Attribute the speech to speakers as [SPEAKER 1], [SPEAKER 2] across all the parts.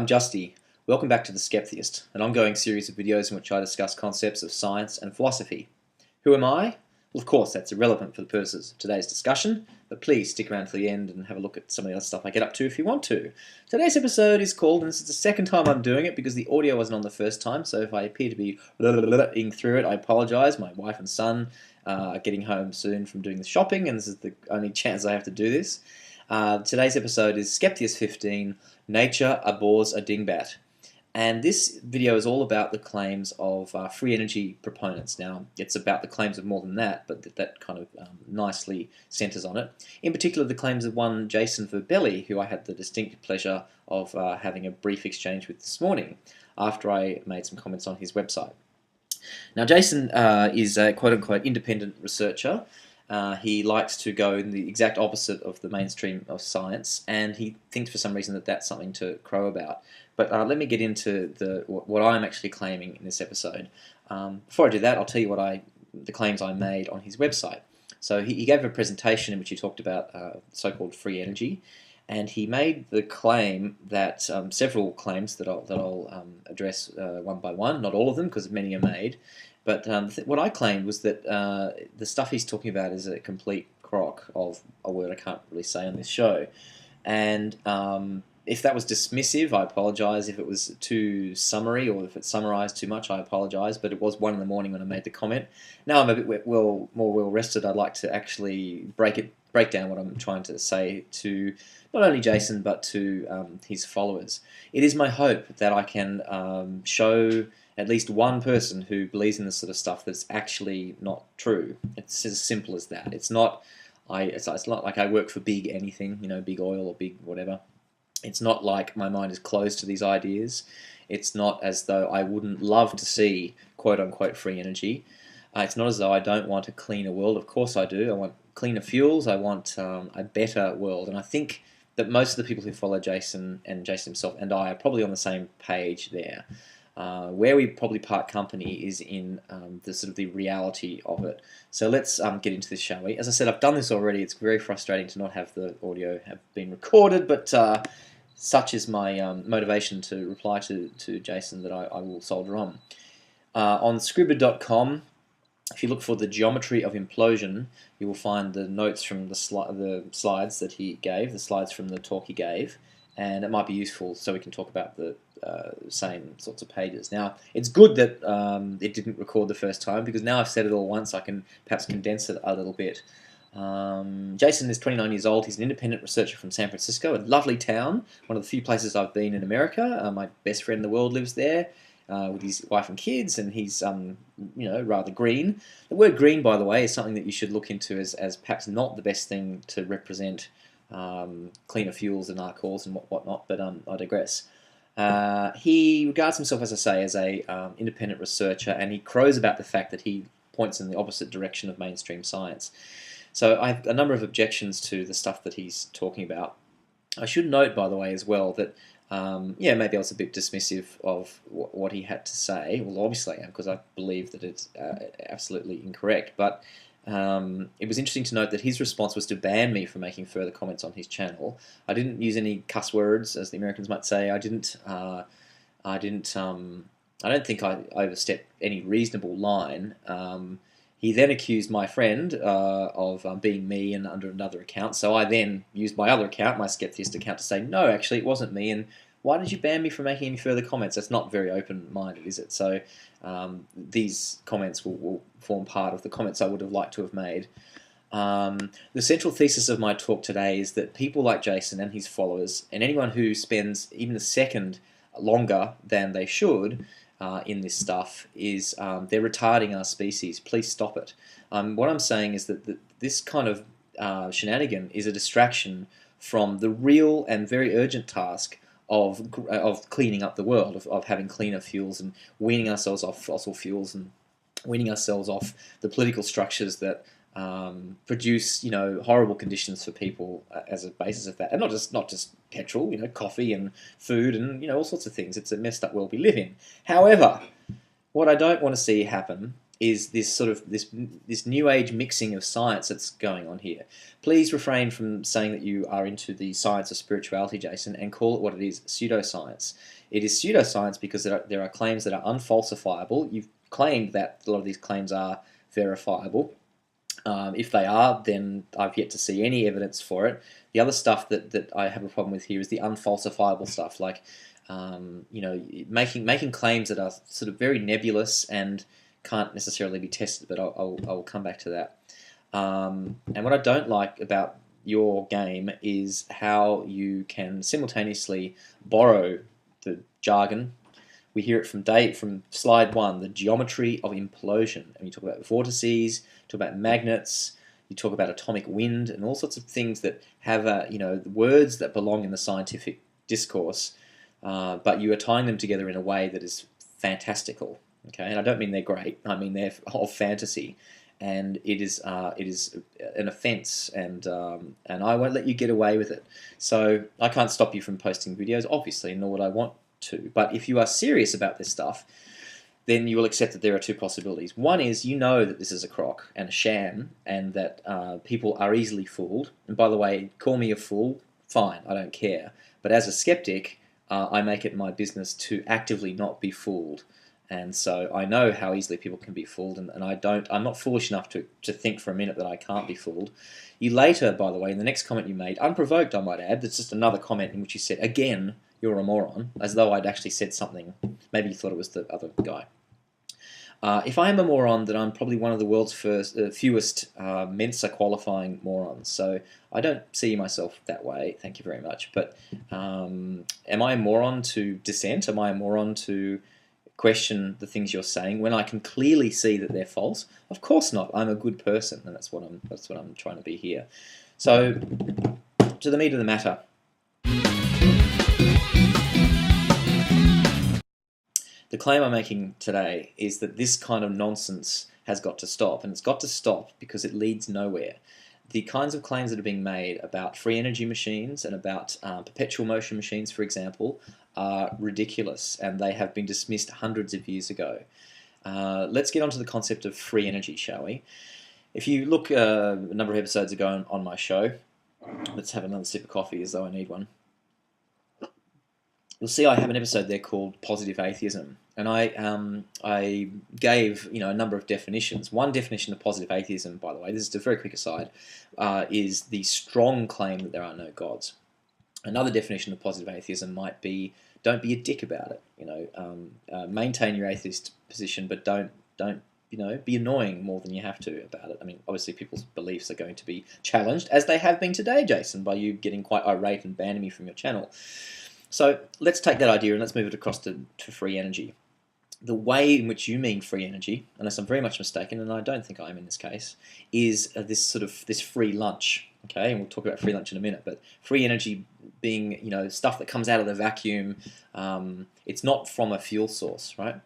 [SPEAKER 1] I'm Justy. Welcome back to the Skeptheist, an ongoing series of videos in which I discuss concepts of science and philosophy. Who am I? Well, of course, that's irrelevant for the purposes of today's discussion, but please stick around to the end and have a look at some of the other stuff I get up to if you want to. Today's episode is called, and this is the second time I'm doing it because the audio wasn't on the first time, so if I appear to be ing through it, I apologise. My wife and son are getting home soon from doing the shopping, and this is the only chance I have to do this. Today's episode is Skeptheist 15, Nature Abhors a Dingbat. And this video is all about the claims of free energy proponents. Now, it's about the claims of more than that, but that kind of nicely centers on it. In particular, the claims of one Jason Verbelli, who I had the distinct pleasure of having a brief exchange with this morning after I made some comments on his website. Now, Jason is a quote-unquote independent researcher. He likes to go in the exact opposite of the mainstream of science, and he thinks for some reason that that's something to crow about. But let me get into what I'm actually claiming in this episode. Before I do that, I'll tell you the claims I made on his website. So he gave a presentation in which he talked about so-called free energy, and he made the claim that several claims that I'll address one by one, not all of them because many are made. But what I claimed was that the stuff he's talking about is a complete crock of a word I can't really say on this show. And if that was dismissive, I apologise. If it was too summary or if it summarised too much, I apologise. But it was 1 in the morning when I made the comment. Now I'm a bit more well rested. I'd like to actually break down what I'm trying to say to not only Jason but to his followers. It is my hope that I can show at least one person who believes in this sort of stuff that's actually not true. It's as simple as that. It's not like I work for big anything, big oil or big whatever. It's not like my mind is closed to these ideas. It's not as though I wouldn't love to see quote-unquote free energy. It's not as though I don't want a cleaner world. Of course I do. I want cleaner fuels. I want a better world. And I think that most of the people who follow Jason and Jason himself and I are probably on the same page there. Where we probably part company is in the sort of the reality of it. So let's get into this, shall we? As I said, I've done this already. It's very frustrating to not have the audio have been recorded, but such is my motivation to reply to Jason that I will soldier on. On Scribd.com, if you look for the geometry of implosion, you will find the notes from the slides that he gave, the slides from the talk he gave, and it might be useful so we can talk about the same sorts of pages. Now, it's good that it didn't record the first time because now I've said it all once, I can perhaps condense it a little bit. Jason is 29 years old. He's an independent researcher from San Francisco, a lovely town, one of the few places I've been in America. My best friend in the world lives there with his wife and kids, and he's rather green. The word green, by the way, is something that you should look into as perhaps not the best thing to represent cleaner fuels and alcohols and whatnot, but I digress. He regards himself, as I say, as a independent researcher, and he crows about the fact that he points in the opposite direction of mainstream science. So I have a number of objections to the stuff that he's talking about. I should note, by the way, as well, that maybe I was a bit dismissive of what he had to say. Well, obviously I am, because I believe that it's absolutely incorrect, but it was interesting to note that his response was to ban me from making further comments on his channel. I didn't use any cuss words, as the Americans might say. I don't think I overstepped any reasonable line. He then accused my friend of being me and under another account, so I then used my other account, my Skeptheist account, to say, no, actually it wasn't me, and why did you ban me from making any further comments? That's not very open-minded, is it? So these comments will form part of the comments I would have liked to have made. The central thesis of my talk today is that people like Jason and his followers, and anyone who spends even a second longer than they should in this stuff, is they're retarding our species. Please stop it. What I'm saying is that this kind of shenanigan is a distraction from the real and very urgent task of cleaning up the world, of having cleaner fuels and weaning ourselves off fossil fuels and weaning ourselves off the political structures that produce horrible conditions for people as a basis of that, and not just petrol, coffee and food and all sorts of things. It's a messed up world we live in. However, what I don't want to see happen, is this sort of this new age mixing of science that's going on here. Please refrain from saying that you are into the science of spirituality, Jason, and call it what it is: pseudoscience. It is pseudoscience because there are claims that are unfalsifiable. You've claimed that a lot of these claims are verifiable. If they are, then I've yet to see any evidence for it. The other stuff that I have a problem with here is the unfalsifiable stuff, like making claims that are sort of very nebulous and can't necessarily be tested. But I'll come back to that. And what I don't like about your game is how you can simultaneously borrow the jargon. We hear it from slide 1, the geometry of implosion. And you talk about vortices, talk about magnets, you talk about atomic wind, and all sorts of things that have words that belong in the scientific discourse, but you are tying them together in a way that is fantastical. Okay, and I don't mean they're great. I mean they're of fantasy, and it is an offence, and I won't let you get away with it. So I can't stop you from posting videos, obviously, nor would I want to. But if you are serious about this stuff, then you will accept that there are two possibilities. One is you know that this is a crock and a sham, and that people are easily fooled. And by the way, call me a fool, fine, I don't care. But as a skeptic, I make it my business to actively not be fooled. And so I know how easily people can be fooled, and I'm not foolish enough to think for a minute that I can't be fooled. You later, by the way, in the next comment you made, unprovoked I might add, that's just another comment in which you said, again, you're a moron, as though I'd actually said something. Maybe you thought it was the other guy. If I am a moron, then I'm probably one of the world's fewest Mensa qualifying morons. So I don't see myself that way, thank you very much. But am I a moron to dissent? Am I a moron to question the things you're saying when I can clearly see that they're false? Of course not. I'm a good person, and that's what I'm trying to be here. So to the meat of the matter. The claim I'm making today is that this kind of nonsense has got to stop, and it's got to stop because it leads nowhere. The kinds of claims that are being made about free energy machines and about perpetual motion machines, for example, are ridiculous, and they have been dismissed hundreds of years ago. Let's get onto the concept of free energy, shall we? If you look a number of episodes ago on my show, let's have another sip of coffee as though I need one. You'll see I have an episode there called Positive Atheism, and I gave a number of definitions. One definition of positive atheism, by the way, this is a very quick aside, is the strong claim that there are no gods. Another definition of positive atheism might be don't be a dick about it. Maintain your atheist position, but don't be annoying more than you have to about it. I mean, obviously people's beliefs are going to be challenged, as they have been today, Jason, by you getting quite irate and banning me from your channel. So let's take that idea and let's move it across to free energy. The way in which you mean free energy, unless I'm very much mistaken, and I don't think I am in this case, is this free lunch. Okay, and we'll talk about free lunch in a minute. But free energy being stuff that comes out of the vacuum. It's not from a fuel source, right?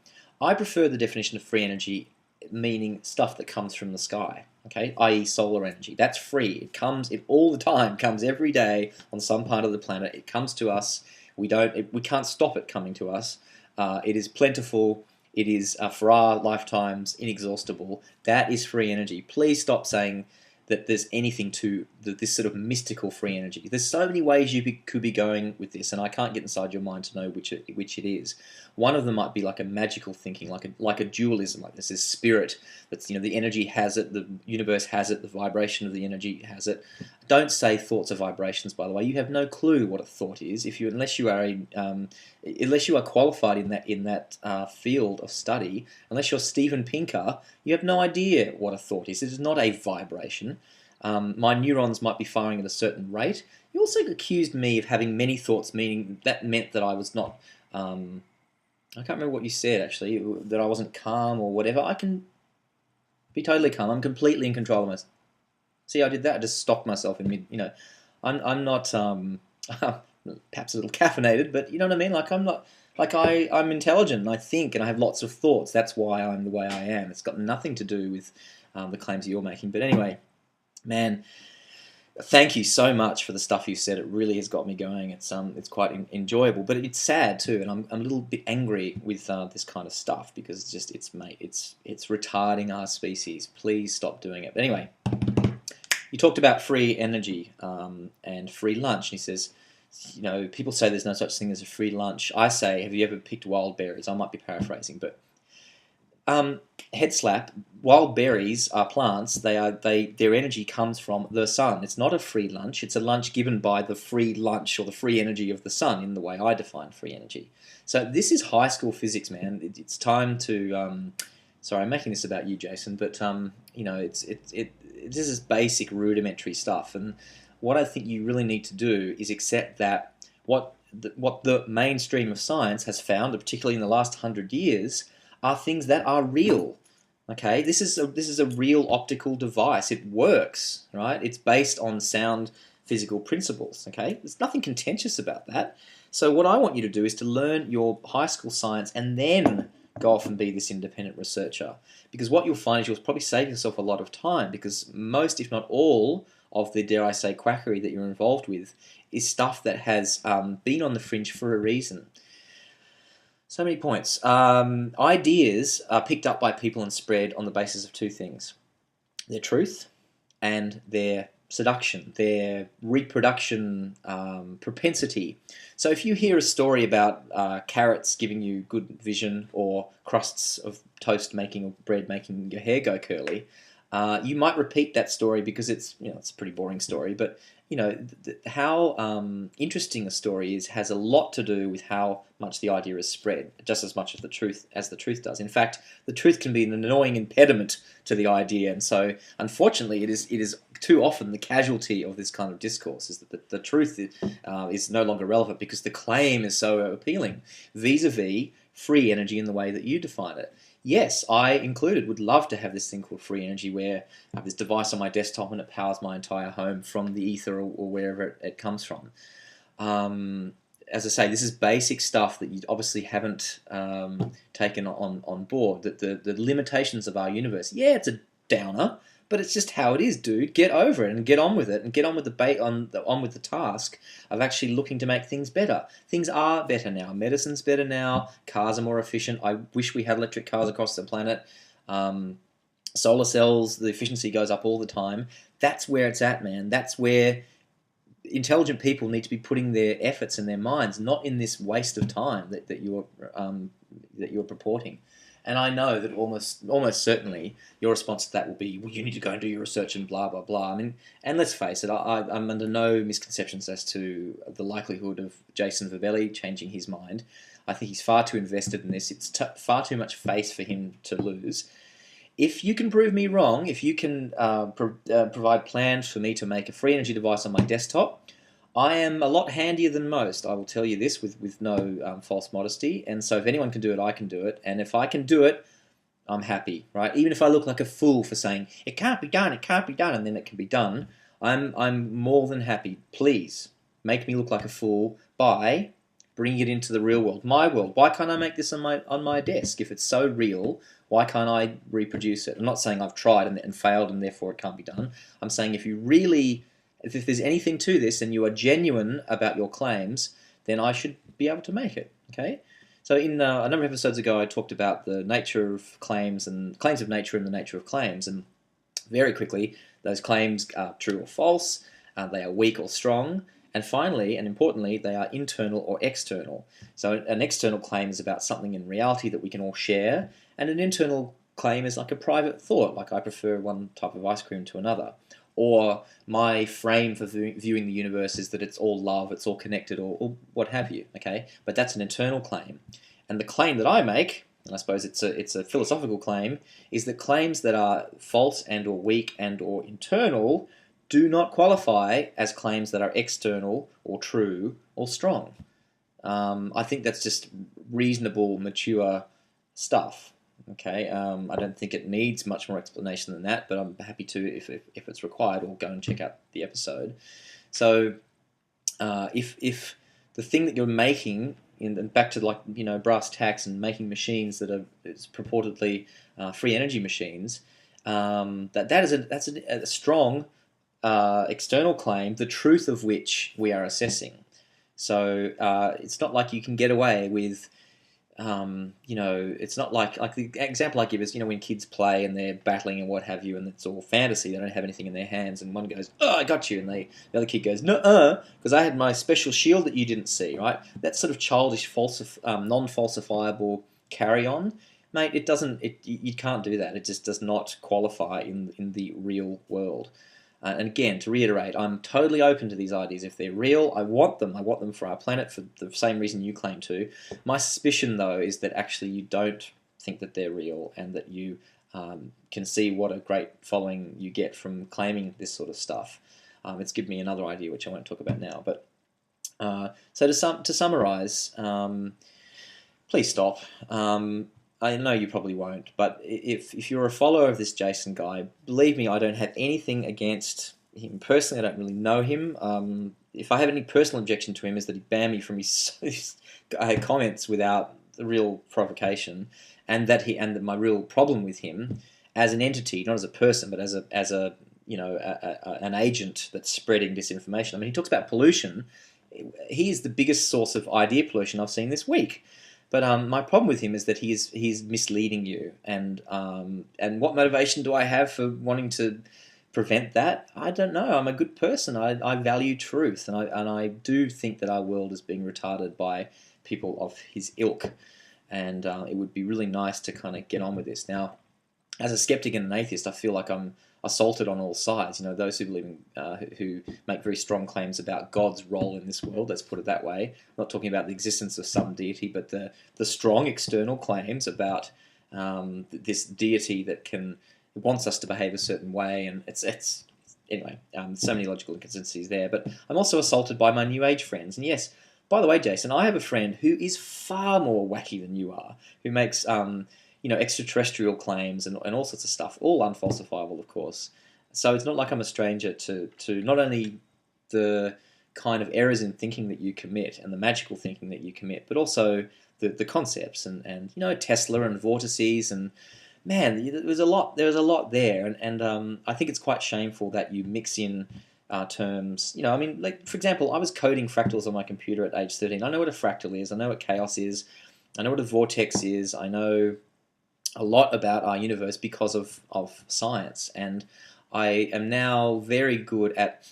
[SPEAKER 1] I prefer the definition of free energy meaning stuff that comes from the sky. Okay, i.e. solar energy. That's free. It all the time comes every day on some part of the planet. It comes to us. We can't stop it coming to us. It is plentiful. It is for our lifetimes inexhaustible. That is free energy. Please stop saying that there's anything to this sort of mystical free energy. There's so many ways you could be going with this, and I can't get inside your mind to know which it is. One of them might be like a magical thinking, like a dualism, like this is spirit. That's the energy has it, the universe has it, the vibration of the energy has it. Don't say thoughts are vibrations. By the way, you have no clue what a thought is unless you are qualified in that field of study. Unless you're Steven Pinker, you have no idea what a thought is. It is not a vibration. My neurons might be firing at a certain rate. You also accused me of having many thoughts, meaning that meant that I was not. I can't remember what you said actually. That I wasn't calm or whatever. I can be totally calm. I'm completely in control of myself. See, I did that. I just stopped myself in mid. I'm not perhaps a little caffeinated, but you know what I mean. Like I'm intelligent and I think and I have lots of thoughts. That's why I'm the way I am. It's got nothing to do with the claims that you're making. But anyway, man, Thank you so much for the stuff you said. It really has got me going. It's quite enjoyable, but it's sad too, and I'm a little bit angry with this kind of stuff because it's retarding our species. Please stop doing it. But anyway, you talked about free energy and free lunch, and he says, people say there's no such thing as a free lunch. I say, have you ever picked wild berries? I might be paraphrasing, but head slap. Wild berries are plants. Their energy comes from the sun. It's not a free lunch. It's a lunch given by the free lunch or the free energy of the sun, in the way I define free energy. So this is high school physics, man. It's time to. Sorry, I'm making this about you, Jason, but this is basic rudimentary stuff, and what I think you really need to do is accept that what the mainstream of science has found, particularly in the last 100 years, are things that are real. Okay, this is a real optical device. It works, right? It's based on sound physical principles. Okay, there's nothing contentious about that. So what I want you to do is to learn your high school science and then go off and be this independent researcher. Because what you'll find is you'll probably save yourself a lot of time, because most, if not all, of the, dare I say, quackery that you're involved with is stuff that has been on the fringe for a reason. So many points. Ideas are picked up by people and spread on the basis of two things: their truth and their seduction, their reproduction propensity. So if you hear a story about carrots giving you good vision, or crusts of toast making, or bread making your hair go curly, you might repeat that story because it's it's a pretty boring story, but how interesting a story is has a lot to do with how much the idea is spread, just as much as the truth does. In fact, the truth can be an annoying impediment to the idea, and so unfortunately, it is too often the casualty of this kind of discourse is that the truth is no longer relevant because the claim is so appealing, vis-a-vis free energy in the way that you define it. Yes, I included would love to have this thing called free energy, where I have this device on my desktop and it powers my entire home from the ether or wherever it comes from. As I say, this is basic stuff that you obviously haven't taken on board. That the limitations of our universe. Yeah, it's a downer, but it's just how it is, dude. Get over it and get on with it, and get on with the task of actually looking to make things better. Things are better now. Medicine's better now. Cars are more efficient. I wish we had electric cars across the planet. Solar cells, the efficiency goes up all the time. That's where it's at, man. That's where intelligent people need to be putting their efforts and their minds, not in this waste of time that you're purporting. And I know that almost certainly your response to that will be, well, you need to go and do your research and blah, blah, blah. I mean, and let's face it, I'm under no misconceptions as to the likelihood of Jason Verbelli changing his mind. I think he's far too invested in this. It's far too much face for him to lose. If you can prove me wrong, if you can provide plans for me to make a free energy device on my desktop, I am a lot handier than most, I will tell you this with no false modesty. And so if anyone can do it, I can do it. And if I can do it, I'm happy, right? Even if I look like a fool for saying, it can't be done, and then it can be done, I'm more than happy. Please, make me look like a fool by bringing it into the real world, my world. Why can't I make this on my desk? If it's so real, why can't I reproduce it? I'm not saying I've tried and failed and therefore it can't be done. I'm saying if there's anything to this and you are genuine about your claims, then I should be able to make it, okay? So in a number of episodes ago, I talked about the nature of claims and claims of nature and the nature of claims. And very quickly, those claims are true or false, they are weak or strong, and finally, and importantly, they are internal or external. So an external claim is about something in reality that we can all share, and an internal claim is like a private thought, like I prefer one type of ice cream to another. Or my frame for viewing the universe is that it's all love, it's all connected, or what have you, okay? But that's an internal claim. And the claim that I make, and I suppose it's a philosophical claim, is that claims that are false and or weak and or internal do not qualify as claims that are external or true or strong. I think that's just reasonable, mature stuff. Okay, I don't think it needs much more explanation than that, but I'm happy to, if it's required, or go and check out the episode. So, if the thing that you're making, and back to brass tacks and making machines that are purportedly free energy machines, that's a strong external claim, the truth of which we are assessing. So it's not like you can get away with, it's not like the example I give is, when kids play and they're battling and what have you, and it's all fantasy. They don't have anything in their hands, and one goes, "Oh, I got you," and the other kid goes, "No, because I had my special shield that you didn't see." Right? That sort of childish, non-falsifiable carry on, mate. It doesn't. You can't do that. It just does not qualify in the real world. And again, to reiterate, I'm totally open to these ideas. If they're real, I want them. I want them for our planet for the same reason you claim to. My suspicion, though, is that actually you don't think that they're real, and that you can see what a great following you get from claiming this sort of stuff. It's given me another idea, which I won't talk about now. But so to summarize, please stop. I know you probably won't, but if you're a follower of this Jason guy, believe me, I don't have anything against him personally. I don't really know him. If I have any personal objection to him, is that he banned me from his comments without real provocation, and that my real problem with him as an entity, not as a person, but as an agent that's spreading disinformation. I mean, he talks about pollution. He is the biggest source of idea pollution I've seen this week. But my problem with him is that he's misleading you, and what motivation do I have for wanting to prevent that? I don't know. I'm a good person. I value truth, and I do think that our world is being retarded by people of his ilk, and it would be really nice to kind of get on with this. Now, as a skeptic and an atheist, I feel like I'm assaulted on all sides. Those who believe who make very strong claims about God's role in this world. Let's put it that way. I'm not talking about the existence of some deity, but the strong external claims about this deity that wants us to behave a certain way, and it's anyway. So many logical inconsistencies there. But I'm also assaulted by my New Age friends, and yes. By the way, Jason, I have a friend who is far more wacky than you are, who makes extraterrestrial claims and all sorts of stuff, all unfalsifiable, of course. So it's not like I'm a stranger to not only the kind of errors in thinking that you commit and the magical thinking that you commit, but also the concepts and Tesla and vortices, and man, there's a lot there, and I think it's quite shameful that you mix in terms. Like, for example, I was coding fractals on my computer at age 13. I know what a fractal is. I know what chaos is. I know what a vortex is. I know a lot about our universe because of science, and I am now very good at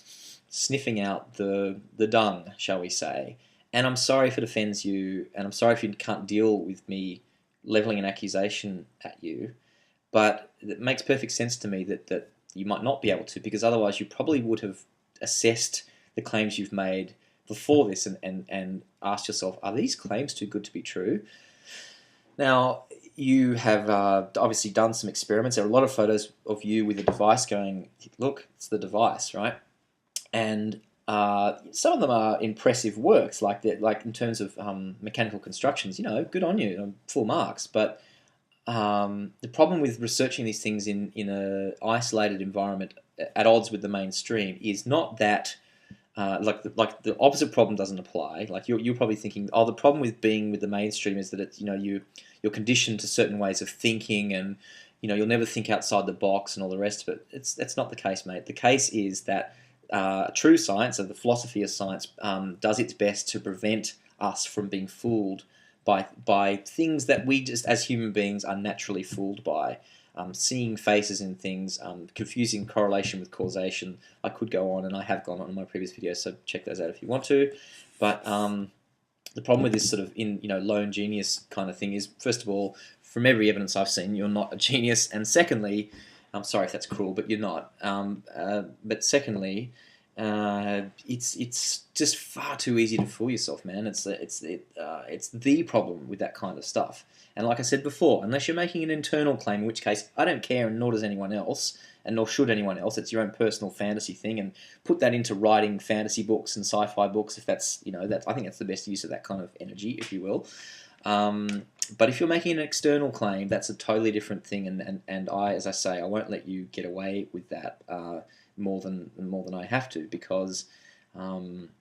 [SPEAKER 1] sniffing out the dung, shall we say. And I'm sorry if it offends you, and I'm sorry if you can't deal with me leveling an accusation at you, but it makes perfect sense to me that you might not be able to, because otherwise you probably would have assessed the claims you've made before this and asked yourself, are these claims too good to be true? Now, you have obviously done some experiments. There are a lot of photos of you with a device going, look, it's the device, right? And some of them are impressive works, like in terms of mechanical constructions. Good on you, full marks. But the problem with researching these things in an isolated environment at odds with the mainstream is not that the opposite problem doesn't apply. Like you're probably thinking, oh, the problem with being with the mainstream is that it's you're conditioned to certain ways of thinking, and you'll never think outside the box and all the rest of it. That's not the case, mate. The case is that true science, or the philosophy of science, does its best to prevent us from being fooled by things that we just as human beings are naturally fooled by. Seeing faces in things, confusing correlation with causation. I could go on, and I have gone on in my previous videos, so check those out if you want to. But the problem with this sort of lone genius kind of thing is, first of all, from every evidence I've seen, you're not a genius, and secondly, I'm sorry if that's cruel, but you're not. But secondly, it's just far too easy to fool yourself, man. It's the problem with that kind of stuff. And like I said before, unless you're making an internal claim, in which case I don't care, and nor does anyone else, and nor should anyone else. It's your own personal fantasy thing, and put that into writing fantasy books and sci-fi books if that's I think that's the best use of that kind of energy, if you will. But if you're making an external claim, that's a totally different thing, and as I say, I won't let you get away with that more than I have to, because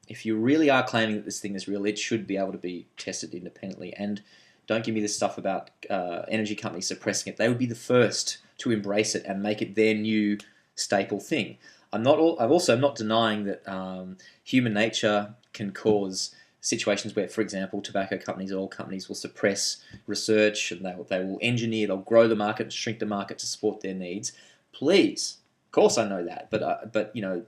[SPEAKER 1] if you really are claiming that this thing is real, it should be able to be tested independently. And don't give me this stuff about energy companies suppressing it. They would be the first to embrace it and make it their new staple thing. I'm also not denying that human nature can cause situations where, for example, tobacco companies, oil companies will suppress research, and they'll grow the market and shrink the market to support their needs. Please, of course, I know that, but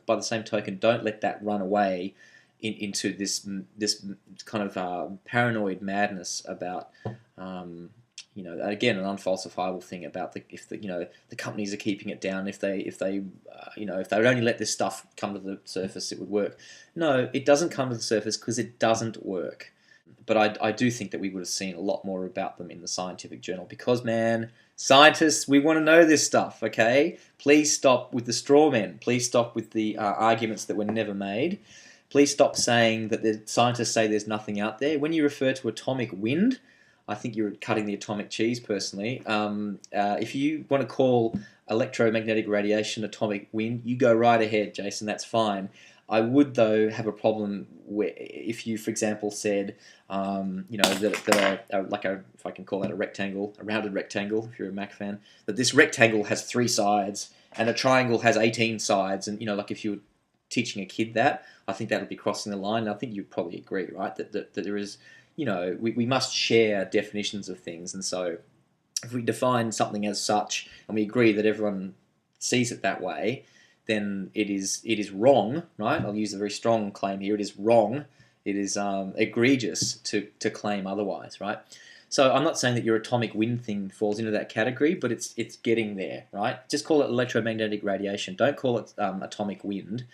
[SPEAKER 1] by the same token, don't let that run away into this kind of paranoid madness about. Again, an unfalsifiable thing about if the companies are keeping it down. If they would only let this stuff come to the surface, it would work. No, it doesn't come to the surface because it doesn't work. But I do think that we would have seen a lot more about them in the scientific journal because, man, scientists, we want to know this stuff. Okay, please stop with the straw men. Please stop with the arguments that were never made. Please stop saying that the scientists say there's nothing out there. When you refer to atomic wind, I think you're cutting the atomic cheese, personally. If you want to call electromagnetic radiation atomic wind, you go right ahead, Jason. That's fine. I would, though, have a problem if you, for example, said, if I can call that a rectangle, a rounded rectangle, if you're a Mac fan, that this rectangle has 3 sides and a triangle has 18 sides, and like if you were teaching a kid that, I think that would be crossing the line. And I think you'd probably agree, right, that there is. We must share definitions of things, and so if we define something as such and we agree that everyone sees it that way, then it is wrong, right? I'll use a very strong claim here. It is wrong. It is egregious to claim otherwise, right? So I'm not saying that your atomic wind thing falls into that category, but it's getting there, right? Just call it electromagnetic radiation. Don't call it atomic wind.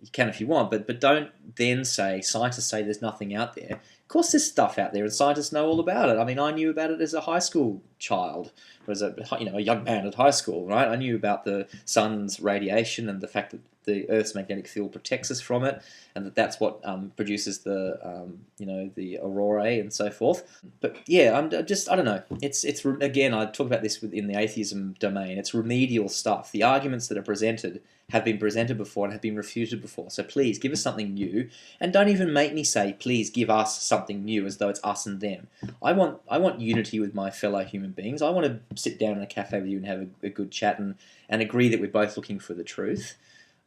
[SPEAKER 1] You can if you want, but don't then say scientists say there's nothing out there. Of course, there's stuff out there, and scientists know all about it. I mean, I knew about it as a high school child, or as a young man at high school, right? I knew about the sun's radiation and the fact that the Earth's magnetic field protects us from it, and that's what produces the aurorae and so forth. But yeah, I don't know. It's again, I talk about this within the atheism domain. It's remedial stuff. The arguments that are presented have been presented before and have been refuted before. So please give us something new, and don't even make me say, please give us something new as though it's us and them. I want unity with my fellow human beings. I want to sit down in a cafe with you and have a good chat and agree that we're both looking for the truth.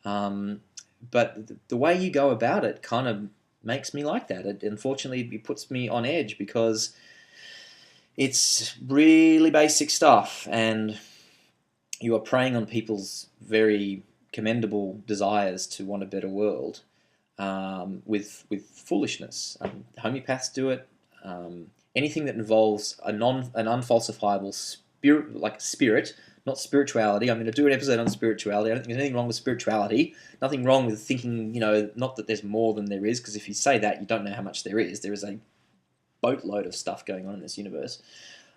[SPEAKER 1] But the way you go about it kind of makes me like that. Unfortunately, it puts me on edge because it's really basic stuff, and you are preying on people's very commendable desires to want a better world with foolishness. Homeopaths do it. Anything that involves an unfalsifiable spirit, not spirituality. I'm going to do an episode on spirituality. I don't think there's anything wrong with spirituality. Nothing wrong with thinking, not that there's more than there is, because if you say that, you don't know how much there is. There is a boatload of stuff going on in this universe.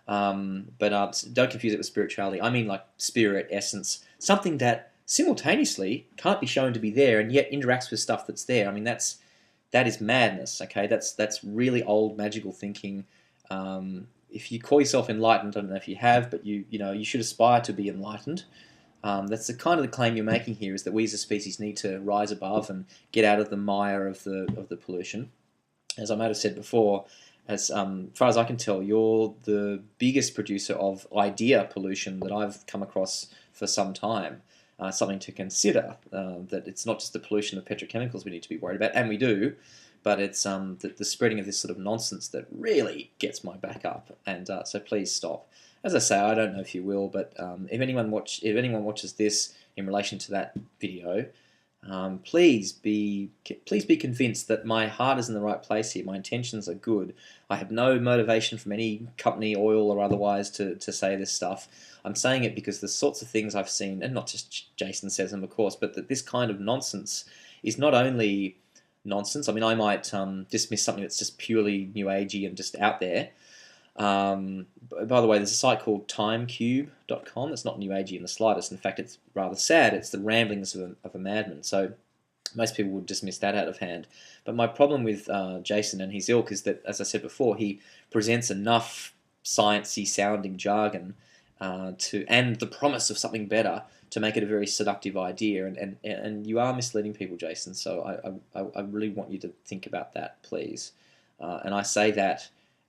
[SPEAKER 1] But don't confuse it with spirituality. I mean like spirit, essence, something that simultaneously can't be shown to be there and yet interacts with stuff that's there. I mean, that is madness, okay? That's really old magical thinking. If you call yourself enlightened, I don't know if you have, but you should aspire to be enlightened. That's the kind of the claim you're making here, is that we as a species need to rise above and get out of the mire of the pollution. As I might have said before, as far as I can tell, you're the biggest producer of idea pollution that I've come across for some time. Something to consider, that it's not just the pollution of petrochemicals we need to be worried about, and we do, but it's the spreading of this sort of nonsense that really gets my back up, and so please stop. As I say, I don't know if you will, but if anyone watches this in relation to that video, please be convinced that my heart is in the right place here. My intentions are good. I have no motivation from any company, oil or otherwise, to say this stuff. I'm saying it because the sorts of things I've seen, and not just Jason says them, of course, but that this kind of nonsense is not only nonsense. I mean, I might dismiss something that's just purely new agey and just out there. By the way, there's a site called timecube.com. It's not new agey in the slightest. In fact, it's rather sad. It's the ramblings of a madman. So most people would dismiss that out of hand. But my problem with Jason and his ilk is that, as I said before, he presents enough sciencey sounding jargon and the promise of something better to make it a very seductive idea, and you are misleading people, Jason. So I really want you to think about that, please. And I say that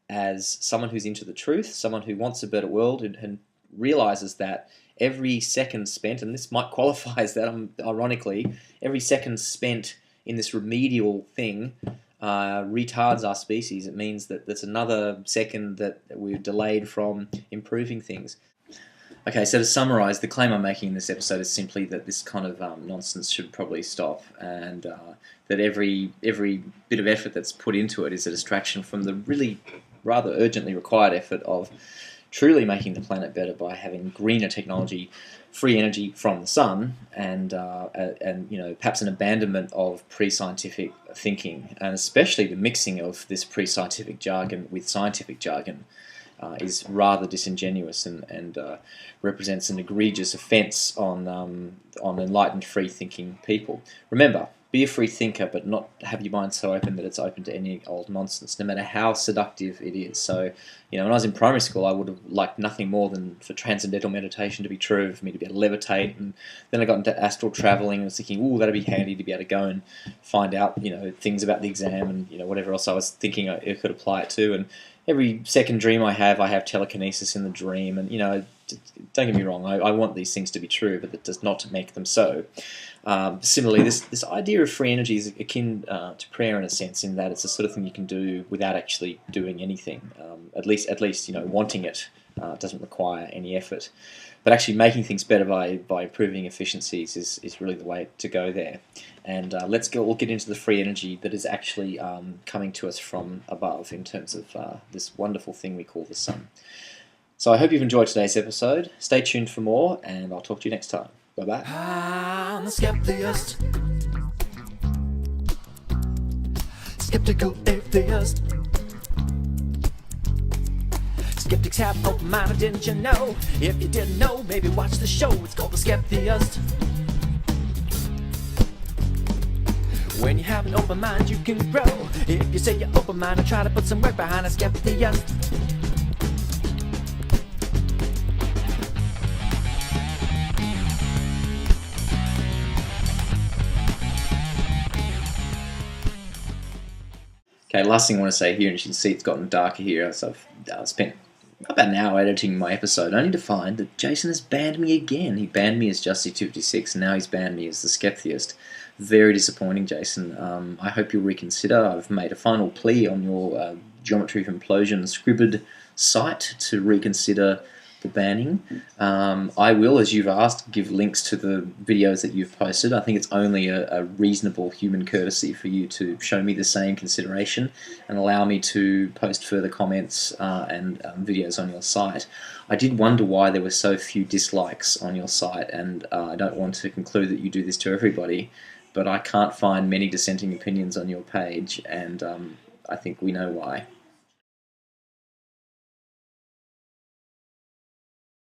[SPEAKER 1] as someone who's into the truth, someone who wants a better world, and realizes that every second spent, and this might qualify as that, ironically, every second spent in this remedial thing retards our species. It means that there's another second that we've delayed from improving things. Okay, so to summarise, the claim I'm making in this episode is simply that this kind of nonsense should probably stop, and that every bit of effort that's put into it is a distraction from the really rather urgently required effort of truly making the planet better by having greener technology, free energy from the sun, and perhaps an abandonment of pre-scientific thinking, and especially the mixing of this pre-scientific jargon with scientific jargon. Is rather disingenuous and represents an egregious offence on enlightened, free-thinking people. Remember, be a free thinker, but not have your mind so open that it's open to any old nonsense, no matter how seductive it is. So, when I was in primary school, I would have liked nothing more than for transcendental meditation to be true, for me to be able to levitate, and then I got into astral travelling and was thinking, ooh, that'd be handy to be able to go and find out, things about the exam and, whatever else I was thinking I could apply it to, and every second dream I have telekinesis in the dream, and don't get me wrong, I want these things to be true, but that does not make them so. Similarly, this idea of free energy is akin to prayer in a sense, in that it's the sort of thing you can do without actually doing anything. At least wanting it doesn't require any effort. But actually making things better by improving efficiencies is really the way to go there. And we'll get into the free energy that is actually coming to us from above in terms of this wonderful thing we call the sun. So I hope you've enjoyed today's episode. Stay tuned for more, and I'll talk to you next time. Bye-bye.
[SPEAKER 2] I'm a skeptheist. Skeptical atheist. Skeptics have open mind, didn't you know? If you didn't know, maybe watch the show. It's called the Skeptheist. When you have an open mind, you can grow. If you say you're open minded, try to put some work behind a Skeptheist.
[SPEAKER 1] Okay, last thing I want to say here, and you can see it's gotten darker here, so I've spent about an hour editing my episode, only to find that Jason has banned me again. He banned me as Justy256, and now he's banned me as the Skeptheist. Very disappointing, Jason. I hope you'll reconsider. I've made a final plea on your Geometry of Implosion Scribd site to reconsider the banning. I will, as you've asked, give links to the videos that you've posted. I think it's only a reasonable human courtesy for you to show me the same consideration and allow me to post further comments and videos on your site. I did wonder why there were so few dislikes on your site, and I don't want to conclude that you do this to everybody, but I can't find many dissenting opinions on your page, and I think we know why.